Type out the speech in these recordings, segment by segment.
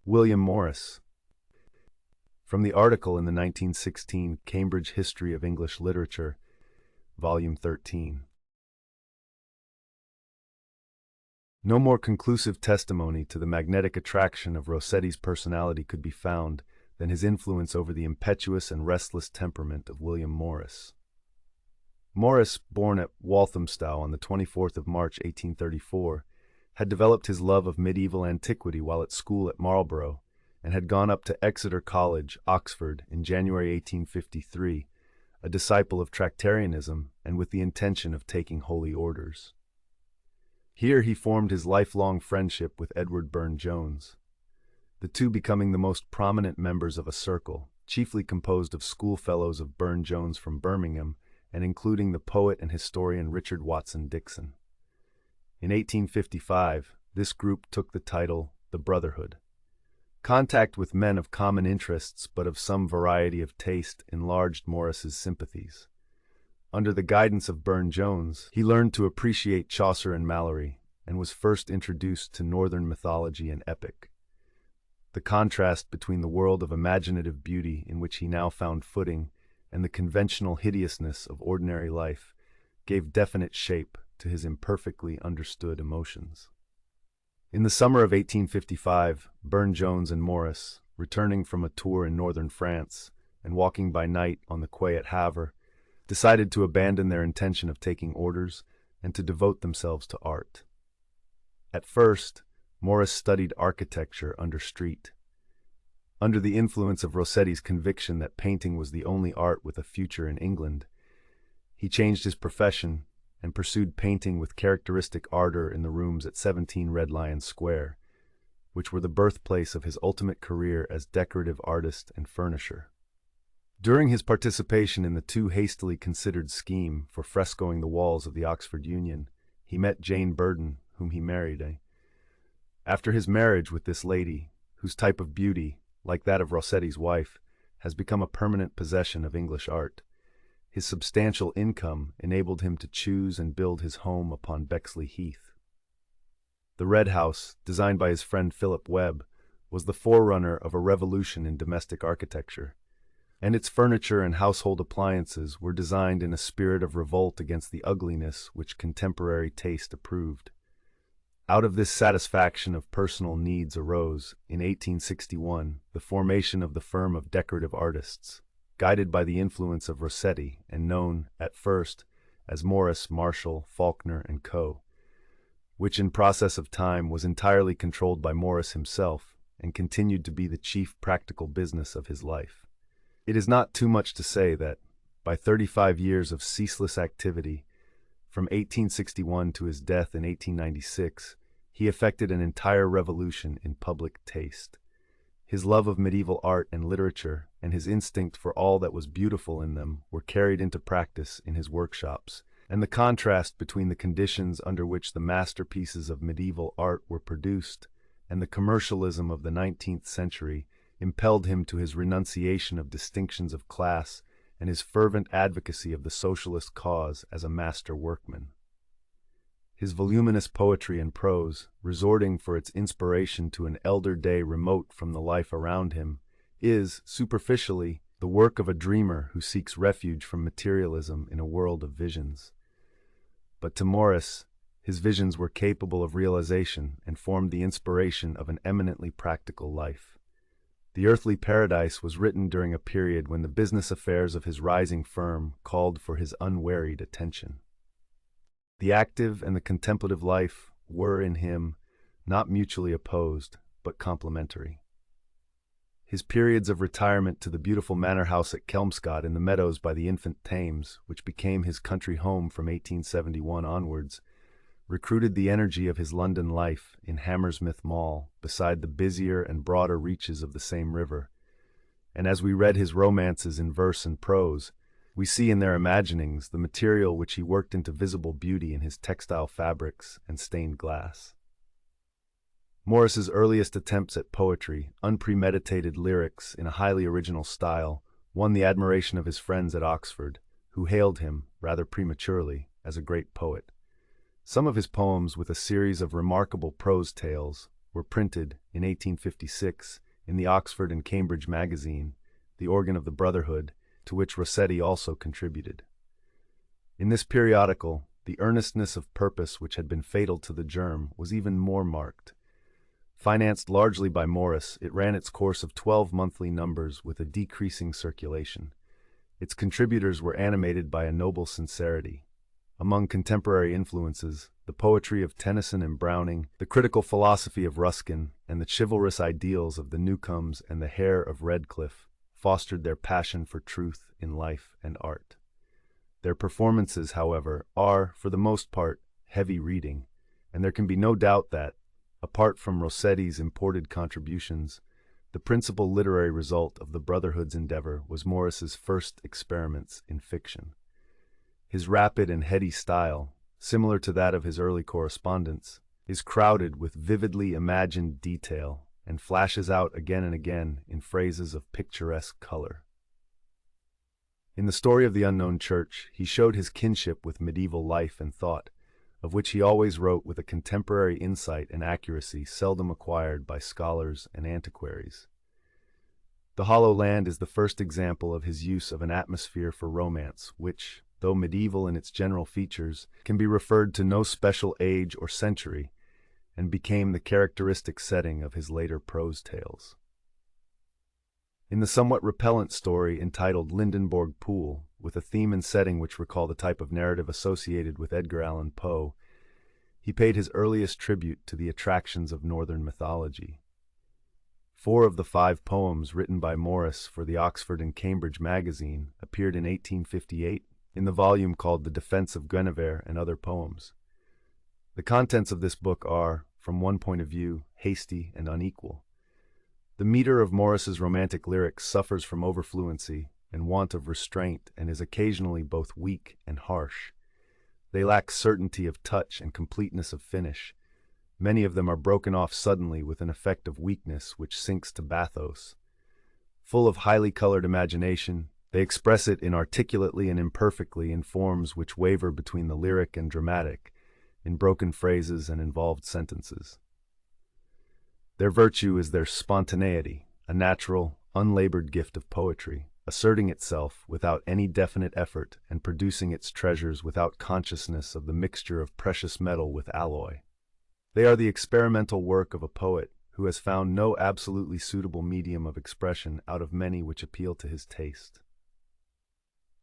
William Morris. From the article in the 1916 Cambridge History of English Literature, Volume 13. No more conclusive testimony to the magnetic attraction of Rossetti's personality could be found than his influence over the impetuous and restless temperament of William Morris. Morris, born at Walthamstow on the 24th of March 1834, had developed his love of medieval antiquity while at school at Marlborough, and had gone up to Exeter College, Oxford, in January 1853, a disciple of Tractarianism and with the intention of taking holy orders. Here he formed his lifelong friendship with Edward Burne-Jones, the two becoming the most prominent members of a circle, chiefly composed of schoolfellows of Burne-Jones from Birmingham, and including the poet and historian Richard Watson Dixon. In 1855, this group took the title the Brotherhood. Contact with men of common interests but of some variety of taste enlarged Morris's sympathies. Under the guidance of Burne-Jones, he learned to appreciate Chaucer and Malory, and was first introduced to Northern mythology and epic. The contrast between the world of imaginative beauty in which he now found footing and the conventional hideousness of ordinary life gave definite shape to his imperfectly understood emotions. In the summer of 1855, Burne-Jones and Morris, returning from a tour in northern France and walking by night on the quay at Havre, decided to abandon their intention of taking orders and to devote themselves to art. At first, Morris studied architecture under Street. Under the influence of Rossetti's conviction that painting was the only art with a future in England, he changed his profession and pursued painting with characteristic ardor in the rooms at 17 Red Lion Square, which were the birthplace of his ultimate career as decorative artist and furnisher. During his participation in the too hastily considered scheme for frescoing the walls of the Oxford Union, he met Jane Burden, whom he married. After his marriage with this lady, whose type of beauty, like that of Rossetti's wife, has become a permanent possession of English art, his substantial income enabled him to choose and build his home upon Bexley Heath. The Red House, designed by his friend Philip Webb, was the forerunner of a revolution in domestic architecture, and its furniture and household appliances were designed in a spirit of revolt against the ugliness which contemporary taste approved. Out of this satisfaction of personal needs arose, in 1861, the formation of the firm of decorative artists, guided by the influence of Rossetti and known, at first, as Morris, Marshall, Faulkner & Co., which in process of time was entirely controlled by Morris himself and continued to be the chief practical business of his life. It is not too much to say that, by 35 years of ceaseless activity, from 1861 to his death in 1896, he effected an entire revolution in public taste. His love of medieval art and literature and his instinct for all that was beautiful in them were carried into practice in his workshops, and the contrast between the conditions under which the masterpieces of medieval art were produced and the commercialism of the 19th century impelled him to his renunciation of distinctions of class and his fervent advocacy of the socialist cause as a master workman. His voluminous poetry and prose, resorting for its inspiration to an elder day remote from the life around him, is, superficially, the work of a dreamer who seeks refuge from materialism in a world of visions. But to Morris, his visions were capable of realization and formed the inspiration of an eminently practical life. The Earthly Paradise was written during a period when the business affairs of his rising firm called for his unwearied attention. The active and the contemplative life were, in him, not mutually opposed, but complementary. His periods of retirement to the beautiful manor house at Kelmscott in the meadows by the infant Thames, which became his country home from 1871 onwards, recruited the energy of his London life in Hammersmith Mall beside the busier and broader reaches of the same river, and as we read his romances in verse and prose, we see in their imaginings the material which he worked into visible beauty in his textile fabrics and stained glass. Morris's earliest attempts at poetry, unpremeditated lyrics in a highly original style, won the admiration of his friends at Oxford, who hailed him, rather prematurely, as a great poet. Some of his poems, with a series of remarkable prose tales, were printed in 1856 in the Oxford and Cambridge Magazine, the organ of the Brotherhood, to which Rossetti also contributed. In this periodical, the earnestness of purpose which had been fatal to the germ was even more marked. Financed largely by Morris, it ran its course of 12 monthly numbers with a decreasing circulation. Its contributors were animated by a noble sincerity. Among contemporary influences, the poetry of Tennyson and Browning, the critical philosophy of Ruskin, and the chivalrous ideals of the Newcomes and the Hare of Redcliffe fostered their passion for truth in life and art. Their performances, however, are, for the most part, heavy reading, and there can be no doubt that, apart from Rossetti's imported contributions, the principal literary result of the Brotherhood's endeavor was Morris's first experiments in fiction. His rapid and heady style, similar to that of his early correspondence, is crowded with vividly imagined detail and flashes out again and again in phrases of picturesque color. In The Story of the Unknown Church, he showed his kinship with medieval life and thought, of which he always wrote with a contemporary insight and accuracy seldom acquired by scholars and antiquaries. The Hollow Land is the first example of his use of an atmosphere for romance, which, though medieval in its general features, can be referred to no special age or century, and became the characteristic setting of his later prose tales. In the somewhat repellent story entitled Lindenborg Pool, with a theme and setting which recall the type of narrative associated with Edgar Allan Poe, he paid his earliest tribute to the attractions of Northern mythology. 4 of the 5 poems written by Morris for the Oxford and Cambridge Magazine appeared in 1858 in the volume called The Defence of Guinevere and Other Poems. The contents of this book are, from one point of view, hasty and unequal. The meter of Morris's romantic lyrics suffers from overfluency and want of restraint and is occasionally both weak and harsh. They lack certainty of touch and completeness of finish. Many of them are broken off suddenly with an effect of weakness which sinks to bathos. Full of highly colored imagination, they express it inarticulately and imperfectly in forms which waver between the lyric and dramatic, in broken phrases and involved sentences. Their virtue is their spontaneity, a natural, unlabored gift of poetry, asserting itself without any definite effort and producing its treasures without consciousness of the mixture of precious metal with alloy. They are the experimental work of a poet who has found no absolutely suitable medium of expression out of many which appeal to his taste.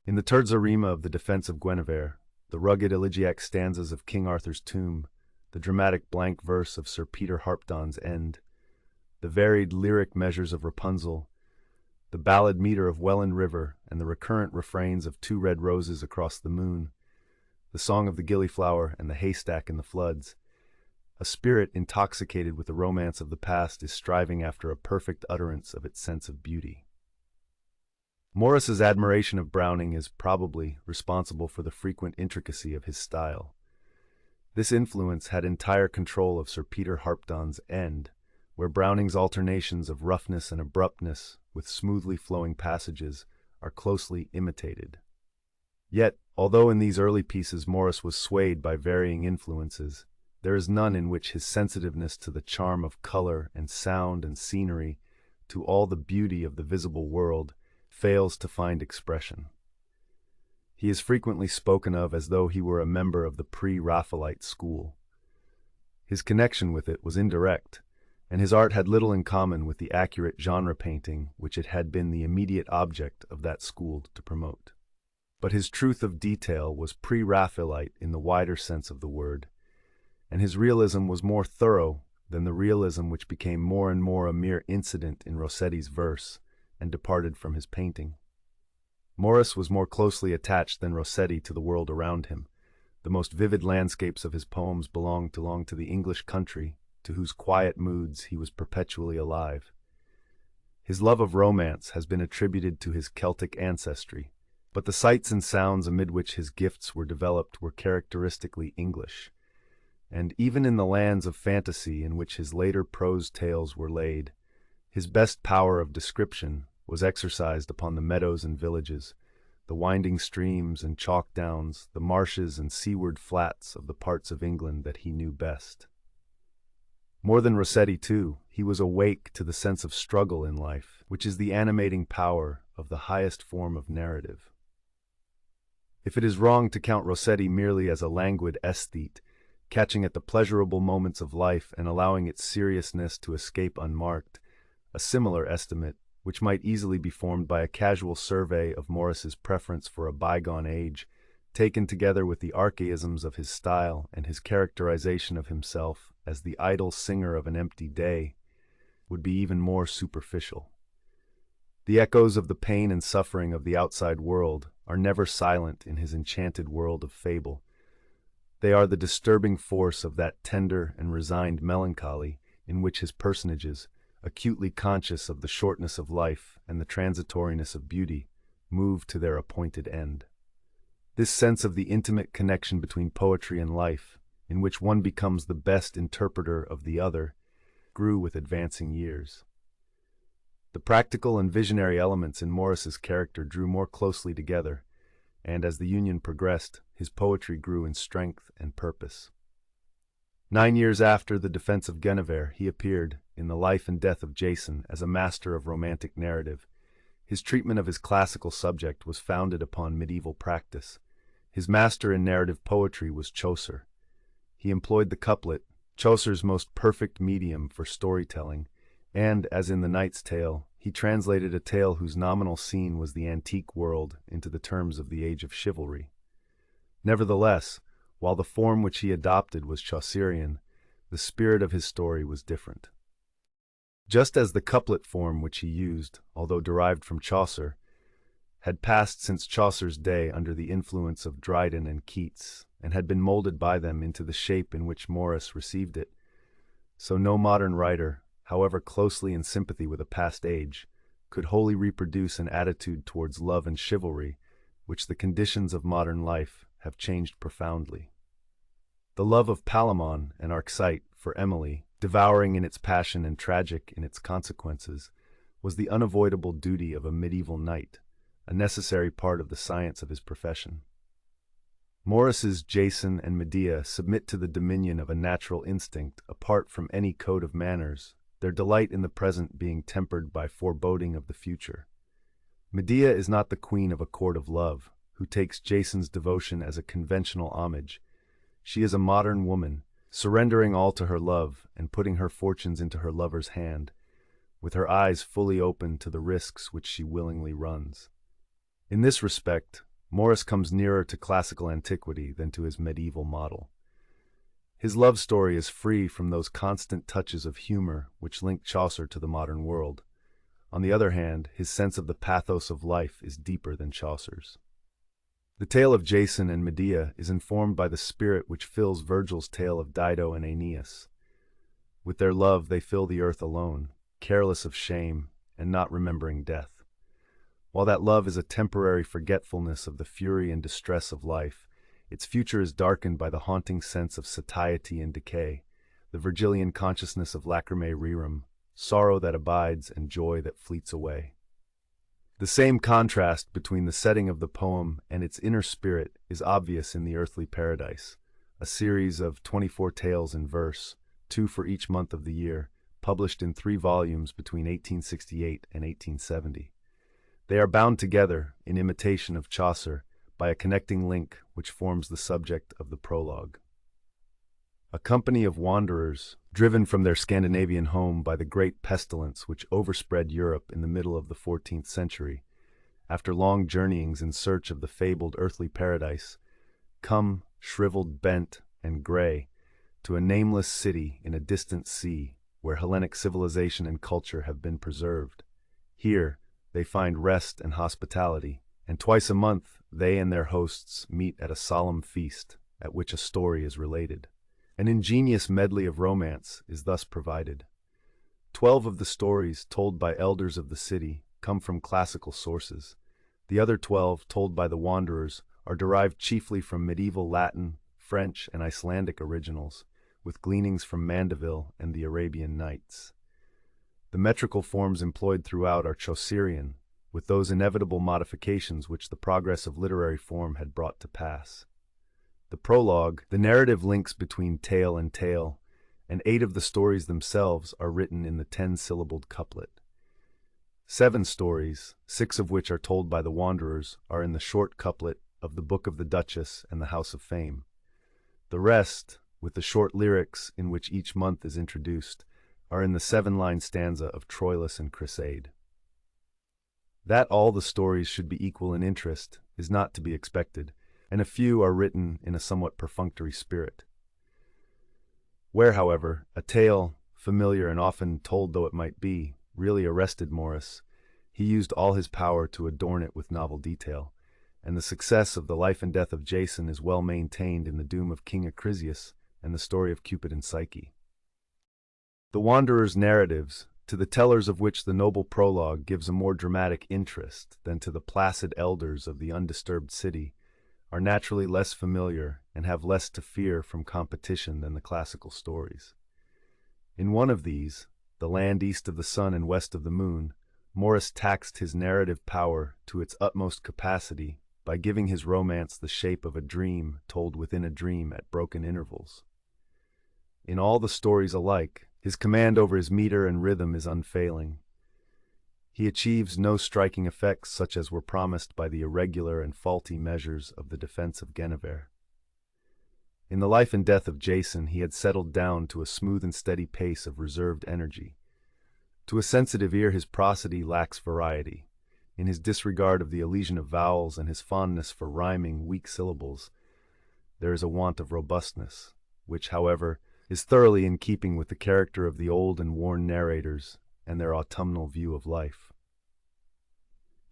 In the terza rima of the Defence of Guinevere, the rugged elegiac stanzas of King Arthur's Tomb, the dramatic blank verse of Sir Peter Harpdon's End, the varied lyric measures of Rapunzel, the ballad meter of Welland River, and the recurrent refrains of Two Red Roses Across the Moon, the song of the Gillyflower and the haystack in the floods, a spirit intoxicated with the romance of the past is striving after a perfect utterance of its sense of beauty. Morris's admiration of Browning is probably responsible for the frequent intricacy of his style. This influence had entire control of Sir Peter Harpdon's End, where Browning's alternations of roughness and abruptness with smoothly flowing passages are closely imitated. Yet, although in these early pieces Morris was swayed by varying influences, there is none in which his sensitiveness to the charm of color and sound and scenery, to all the beauty of the visible world, fails to find expression. He is frequently spoken of as though he were a member of the pre-Raphaelite school. His connection with it was indirect, and his art had little in common with the accurate genre painting which it had been the immediate object of that school to promote. But his truth of detail was pre-Raphaelite in the wider sense of the word, and his realism was more thorough than the realism which became more and more a mere incident in Rossetti's verse and departed from his painting. Morris was more closely attached than Rossetti to the world around him. The most vivid landscapes of his poems belonged to the English country, to whose quiet moods he was perpetually alive. His love of romance has been attributed to his Celtic ancestry, but the sights and sounds amid which his gifts were developed were characteristically English, and even in the lands of fantasy in which his later prose tales were laid, his best power of description was exercised upon the meadows and villages, the winding streams and chalk downs, the marshes and seaward flats of the parts of England that he knew best. More than Rossetti, too, he was awake to the sense of struggle in life, which is the animating power of the highest form of narrative. If it is wrong to count Rossetti merely as a languid aesthete, catching at the pleasurable moments of life and allowing its seriousness to escape unmarked, a similar estimate, which might easily be formed by a casual survey of Morris's preference for a bygone age, taken together with the archaisms of his style and his characterization of himself as the idle singer of an empty day, would be even more superficial. The echoes of the pain and suffering of the outside world are never silent in his enchanted world of fable. They are the disturbing force of that tender and resigned melancholy in which his personages, acutely conscious of the shortness of life and the transitoriness of beauty, move to their appointed end. This sense of the intimate connection between poetry and life, in which one becomes the best interpreter of the other, grew with advancing years. The practical and visionary elements in Morris's character drew more closely together, and as the union progressed, his poetry grew in strength and purpose. 9 years after the defense of Guinevere, he appeared, in The Life and Death of Jason, as a master of romantic narrative. His treatment of his classical subject was founded upon medieval practice. His master in narrative poetry was Chaucer. He employed the couplet, Chaucer's most perfect medium for storytelling, and, as in The Knight's Tale, he translated a tale whose nominal scene was the antique world into the terms of the age of chivalry. Nevertheless, while the form which he adopted was Chaucerian, the spirit of his story was different. Just as the couplet form which he used, although derived from Chaucer, had passed since Chaucer's day under the influence of Dryden and Keats, and had been molded by them into the shape in which Morris received it, so no modern writer, however closely in sympathy with a past age, could wholly reproduce an attitude towards love and chivalry which the conditions of modern life have changed profoundly. The love of Palamon and Arcite for Emily, devouring in its passion and tragic in its consequences, was the unavoidable duty of a medieval knight, a necessary part of the science of his profession. Morris's Jason and Medea submit to the dominion of a natural instinct apart from any code of manners, their delight in the present being tempered by foreboding of the future. Medea is not the queen of a court of love, who takes Jason's devotion as a conventional homage. She is a modern woman, surrendering all to her love and putting her fortunes into her lover's hand, with her eyes fully open to the risks which she willingly runs. In this respect, Morris comes nearer to classical antiquity than to his medieval model. His love story is free from those constant touches of humor which link Chaucer to the modern world. On the other hand, his sense of the pathos of life is deeper than Chaucer's. The tale of Jason and Medea is informed by the spirit which fills Virgil's tale of Dido and Aeneas. With their love they fill the earth alone, careless of shame and not remembering death. While that love is a temporary forgetfulness of the fury and distress of life, its future is darkened by the haunting sense of satiety and decay, the Virgilian consciousness of lacrimae rerum, sorrow that abides and joy that fleets away. The same contrast between the setting of the poem and its inner spirit is obvious in The Earthly Paradise, a series of 24 tales in verse, 2 for each month of the year, published in 3 volumes between 1868 and 1870. They are bound together, in imitation of Chaucer, by a connecting link which forms the subject of the prologue. A company of wanderers, driven from their Scandinavian home by the great pestilence which overspread Europe in the middle of the 14th century, after long journeyings in search of the fabled earthly paradise, come, shriveled, bent, and gray, to a nameless city in a distant sea where Hellenic civilization and culture have been preserved. Here, they find rest and hospitality, and twice a month they and their hosts meet at a solemn feast at which a story is related. An ingenious medley of romance is thus provided. 12 of the stories told by elders of the city come from classical sources. The other 12, told by the wanderers, are derived chiefly from medieval Latin, French, and Icelandic originals, with gleanings from Mandeville and the Arabian Nights. The metrical forms employed throughout are Chaucerian, with those inevitable modifications which the progress of literary form had brought to pass. The prologue, the narrative links between tale and tale, and 8 of the stories themselves are written in the 10-syllabled couplet. 7 stories, 6 of which are told by the Wanderers, are in the short couplet of the Book of the Duchess and the House of Fame. The rest, with the short lyrics in which each month is introduced, are in the 7-line stanza of Troilus and Criseyde. That all the stories should be equal in interest is not to be expected, and a few are written in a somewhat perfunctory spirit. Where, however, a tale, familiar and often told though it might be, really arrested Morris, he used all his power to adorn it with novel detail, and the success of The Life and Death of Jason is well maintained in The Doom of King Acrisius and The Story of Cupid and Psyche. The Wanderers' narratives, to the tellers of which the noble prologue gives a more dramatic interest than to the placid elders of the undisturbed city, are naturally less familiar and have less to fear from competition than the classical stories. In one of these, The Land East of the Sun and West of the Moon, Morris taxed his narrative power to its utmost capacity by giving his romance the shape of a dream told within a dream at broken intervals. In all the stories alike, his command over his meter and rhythm is unfailing. He achieves no striking effects such as were promised by the irregular and faulty measures of the defense of Guinevere. In The Life and Death of Jason, he had settled down to a smooth and steady pace of reserved energy. To a sensitive ear, his prosody lacks variety. In his disregard of the elision of vowels and his fondness for rhyming weak syllables, there is a want of robustness, which, however, is thoroughly in keeping with the character of the old and worn narrators and their autumnal view of life.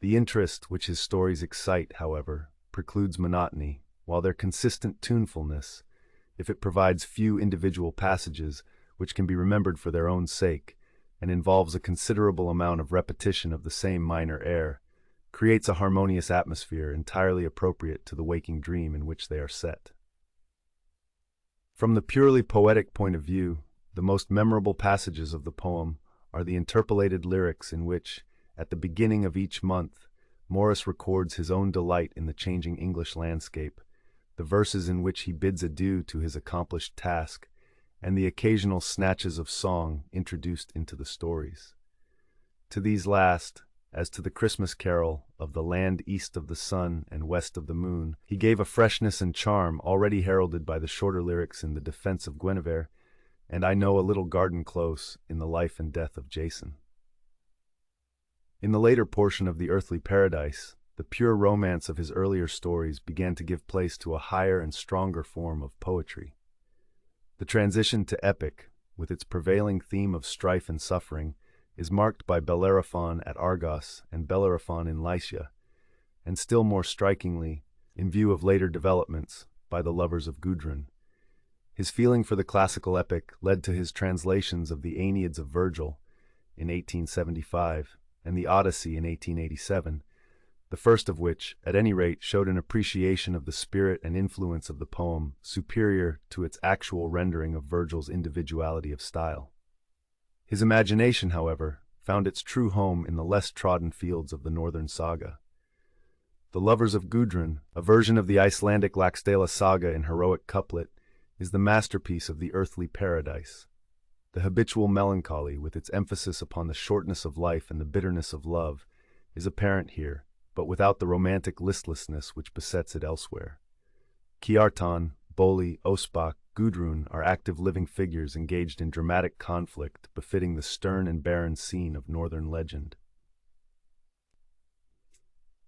The interest which his stories excite, however, precludes monotony, while their consistent tunefulness, if it provides few individual passages which can be remembered for their own sake, and involves a considerable amount of repetition of the same minor air, creates a harmonious atmosphere entirely appropriate to the waking dream in which they are set. From the purely poetic point of view, the most memorable passages of the poem are the interpolated lyrics in which, at the beginning of each month, Morris records his own delight in the changing English landscape, the verses in which he bids adieu to his accomplished task, and the occasional snatches of song introduced into the stories. To these last, as to the Christmas carol of The Land East of the Sun and West of the Moon, he gave a freshness and charm already heralded by the shorter lyrics in The Defense of Guinevere, and I Know a Little Garden Close in The Life and Death of Jason. In the later portion of The Earthly Paradise, the pure romance of his earlier stories began to give place to a higher and stronger form of poetry. The transition to epic, with its prevailing theme of strife and suffering, is marked by Bellerophon at Argos and Bellerophon in Lycia, and still more strikingly, in view of later developments, by the lovers of Gudrun. His feeling for the classical epic led to his translations of the Aeneids of Virgil in 1875 and the Odyssey in 1887, the first of which, at any rate, showed an appreciation of the spirit and influence of the poem superior to its actual rendering of Virgil's individuality of style. His imagination, however, found its true home in the less trodden fields of the Northern Saga. The Lovers of Gudrun, a version of the Icelandic Laxdæla saga in heroic couplet, is the masterpiece of the earthly paradise. The habitual melancholy, with its emphasis upon the shortness of life and the bitterness of love, is apparent here, but without the romantic listlessness which besets it elsewhere. Kjartan, Bolli, Osbach, Gudrun are active living figures engaged in dramatic conflict befitting the stern and barren scene of northern legend.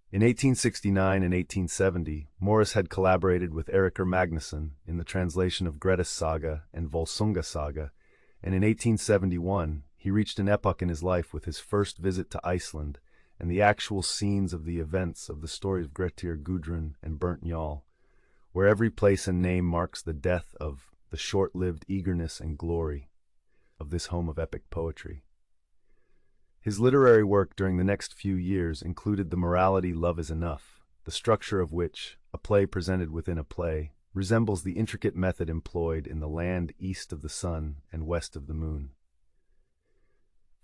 In 1869 and 1870, Morris had collaborated with Eirikr Magnusson in the translation of Grettis Saga and Volsunga Saga, and in 1871 he reached an epoch in his life with his first visit to Iceland and the actual scenes of the events of the story of Grettir, Gudrun, and Burnt Njal, where every place and name marks the death of the short-lived eagerness and glory of this home of epic poetry. His literary work during the next few years included the morality Love is Enough, the structure of which, a play presented within a play, resembles the intricate method employed in The Land East of the Sun and West of the Moon.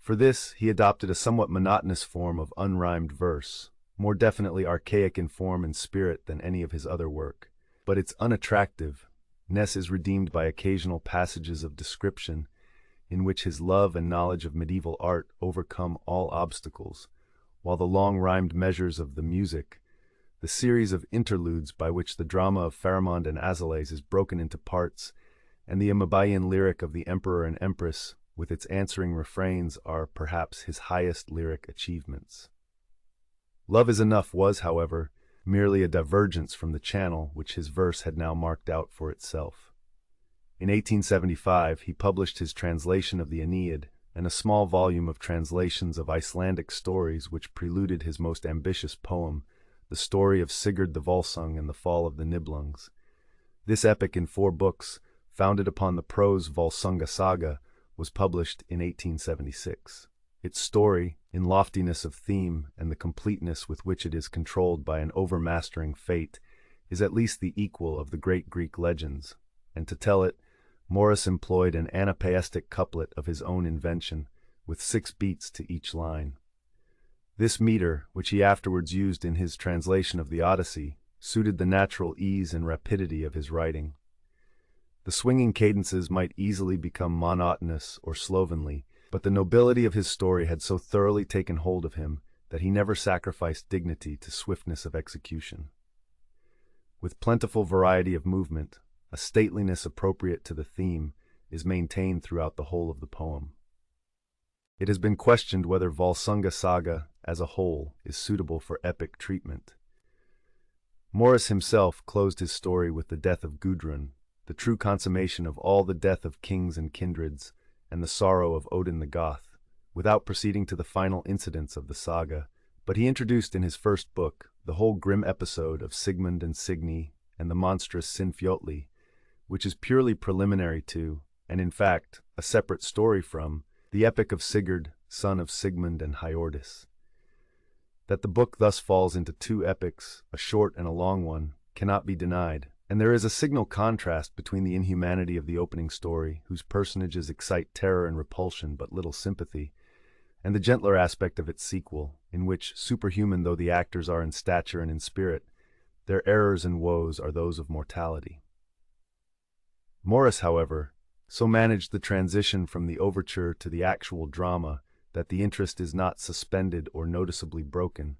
For this, he adopted a somewhat monotonous form of unrhymed verse, more definitely archaic in form and spirit than any of his other work, but its unattractive, Ness is redeemed by occasional passages of description in which his love and knowledge of medieval art overcome all obstacles, while the long rhymed measures of the music, the series of interludes by which the drama of Pharamond and Azalais is broken into parts, and the Amabayan lyric of the Emperor and Empress, with its answering refrains, are perhaps his highest lyric achievements. Love is Enough was, however, merely a divergence from the channel which his verse had now marked out for itself. In 1875, he published his translation of the Aeneid and a small volume of translations of Icelandic stories which preluded his most ambitious poem, the story of Sigurd the Volsung and the Fall of the Nibelungs. This epic in 4 books, founded upon the prose Volsunga Saga, was published in 1876. Its story, in loftiness of theme and the completeness with which it is controlled by an overmastering fate, is at least the equal of the great Greek legends, and to tell it, Morris employed an anapaestic couplet of his own invention, with 6 beats to each line. This meter, which he afterwards used in his translation of the Odyssey, suited the natural ease and rapidity of his writing. The swinging cadences might easily become monotonous or slovenly, but the nobility of his story had so thoroughly taken hold of him that he never sacrificed dignity to swiftness of execution. With plentiful variety of movement, a stateliness appropriate to the theme is maintained throughout the whole of the poem. It has been questioned whether Volsunga Saga, as a whole, is suitable for epic treatment. Morris himself closed his story with the death of Gudrun, the true consummation of all the death of kings and kindreds, and the sorrow of Odin the Goth, without proceeding to the final incidents of the saga, but he introduced in his first book the whole grim episode of Sigmund and Signy and the monstrous Sinfjotli, which is purely preliminary to, and in fact, a separate story from, the epic of Sigurd, son of Sigmund and Hiordis. That the book thus falls into 2 epics, a short and a long one, cannot be denied, and there is a signal contrast between the inhumanity of the opening story, whose personages excite terror and repulsion but little sympathy, and the gentler aspect of its sequel, in which, superhuman though the actors are in stature and in spirit, their errors and woes are those of mortality. Morris, however, so managed the transition from the overture to the actual drama that the interest is not suspended or noticeably broken,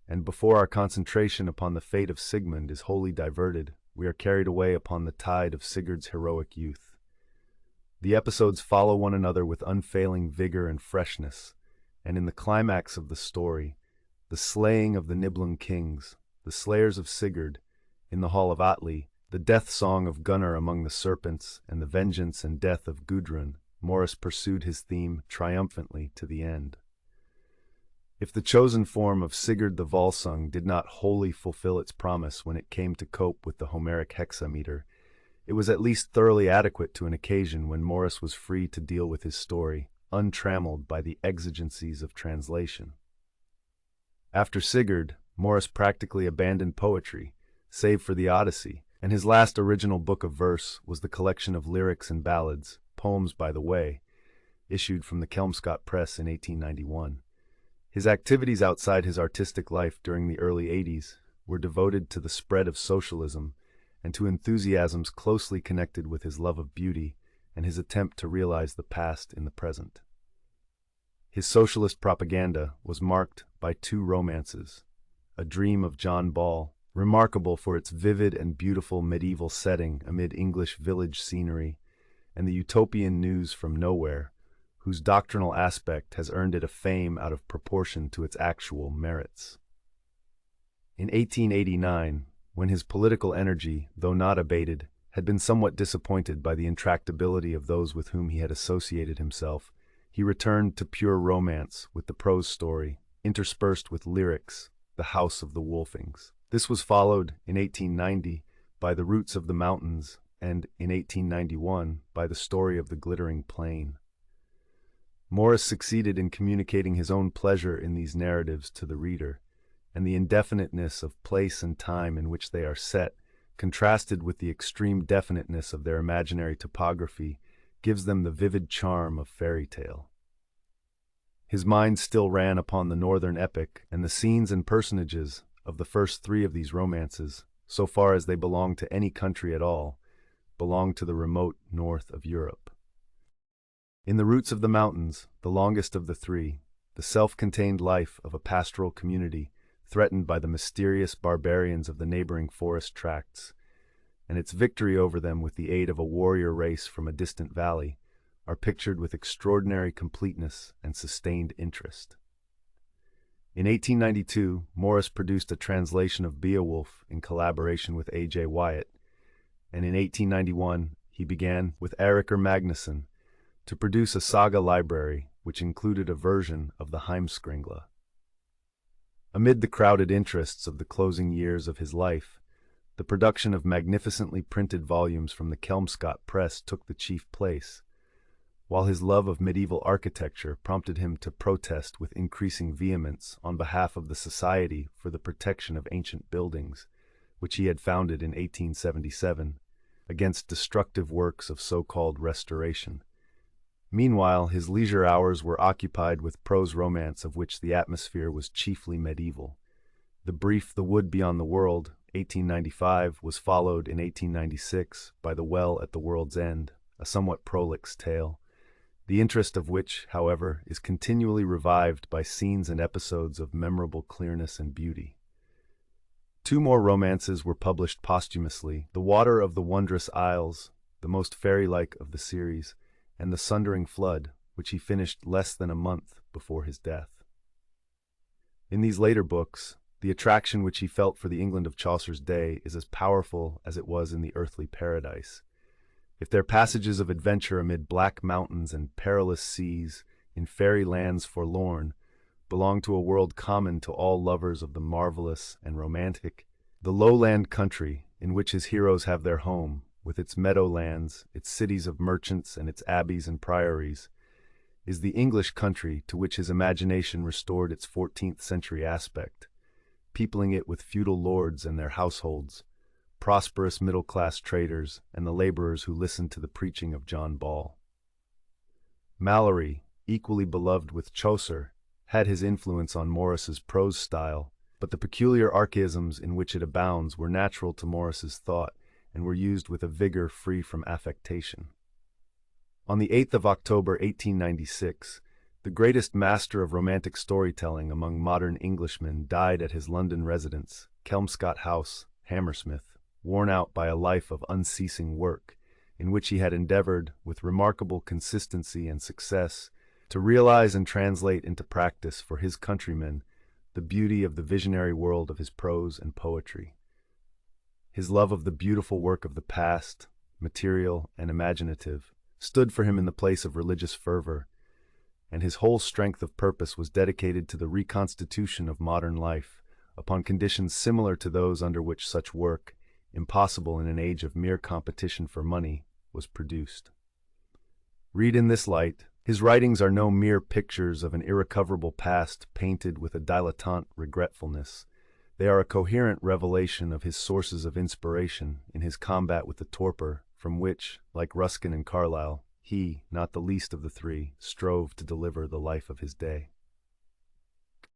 and before our concentration upon the fate of Sigmund is wholly diverted, we are carried away upon the tide of Sigurd's heroic youth. The episodes follow one another with unfailing vigor and freshness, and in the climax of the story, the slaying of the Nibelung kings, the slayers of Sigurd, in the hall of Atli, the death song of Gunnar among the serpents, and the vengeance and death of Gudrun, Morris pursued his theme triumphantly to the end. If the chosen form of Sigurd the Volsung did not wholly fulfill its promise when it came to cope with the Homeric hexameter, it was at least thoroughly adequate to an occasion when Morris was free to deal with his story, untrammeled by the exigencies of translation. After Sigurd, Morris practically abandoned poetry, save for the Odyssey, and his last original book of verse was the collection of lyrics and ballads, Poems by the Way, issued from the Kelmscott Press in 1891. His activities outside his artistic life during the early 80s were devoted to the spread of socialism and to enthusiasms closely connected with his love of beauty and his attempt to realize the past in the present. His socialist propaganda was marked by 2 romances, A Dream of John Ball, remarkable for its vivid and beautiful medieval setting amid English village scenery, and the Utopian News from Nowhere, whose doctrinal aspect has earned it a fame out of proportion to its actual merits. In 1889, when his political energy, though not abated, had been somewhat disappointed by the intractability of those with whom he had associated himself, he returned to pure romance with the prose story, interspersed with lyrics, The House of the Wolfings. This was followed, in 1890, by The Roots of the Mountains, and, in 1891, by The Story of the Glittering Plain. Morris succeeded in communicating his own pleasure in these narratives to the reader, and the indefiniteness of place and time in which they are set, contrasted with the extreme definiteness of their imaginary topography, gives them the vivid charm of fairy tale. His mind still ran upon the northern epic, and the scenes and personages of the first 3 of these romances, so far as they belonged to any country at all, belonged to the remote north of Europe. In the roots of the mountains, the longest of the three, the self-contained life of a pastoral community threatened by the mysterious barbarians of the neighboring forest tracts, and its victory over them with the aid of a warrior race from a distant valley, are pictured with extraordinary completeness and sustained interest. In 1892, Morris produced a translation of Beowulf in collaboration with A.J. Wyatt, and in 1891 he began, with Eirikr Magnusson, to produce a saga library which included a version of the Heimskringla. Amid the crowded interests of the closing years of his life, the production of magnificently printed volumes from the Kelmscott Press took the chief place, while his love of medieval architecture prompted him to protest with increasing vehemence on behalf of the Society for the Protection of Ancient Buildings, which he had founded in 1877, against destructive works of so-called restoration. Meanwhile, his leisure hours were occupied with prose romance of which the atmosphere was chiefly medieval. The brief The Wood Beyond the World, 1895, was followed in 1896 by The Well at the World's End, a somewhat prolix tale, the interest of which, however, is continually revived by scenes and episodes of memorable clearness and beauty. Two more romances were published posthumously, The Water of the Wondrous Isles, the most fairy-like of the series, and The Sundering Flood, which he finished less than a month before his death. In these later books, the attraction which he felt for the England of Chaucer's day is as powerful as it was in the earthly paradise. If their passages of adventure amid black mountains and perilous seas, in fairy lands forlorn, belong to a world common to all lovers of the marvelous and romantic, the lowland country in which his heroes have their home, with its meadowlands, its cities of merchants, and its abbeys and priories, is the English country to which his imagination restored its 14th-century aspect, peopling it with feudal lords and their households, prosperous middle-class traders, and the laborers who listened to the preaching of John Ball. Malory, equally beloved with Chaucer, had his influence on Morris's prose style, but the peculiar archaisms in which it abounds were natural to Morris's thought, and were used with a vigor free from affectation. On the 8th of October 1896, the greatest master of romantic storytelling among modern Englishmen died at his London residence, Kelmscott House, Hammersmith, worn out by a life of unceasing work, in which he had endeavored, with remarkable consistency and success, to realize and translate into practice for his countrymen the beauty of the visionary world of his prose and poetry. His love of the beautiful work of the past, material and imaginative, stood for him in the place of religious fervor, and his whole strength of purpose was dedicated to the reconstitution of modern life, upon conditions similar to those under which such work, impossible in an age of mere competition for money, was produced. Read in this light, his writings are no mere pictures of an irrecoverable past painted with a dilettante regretfulness. They are a coherent revelation of his sources of inspiration in his combat with the torpor, from which, like Ruskin and Carlyle, he, not the least of the three, strove to deliver the life of his day.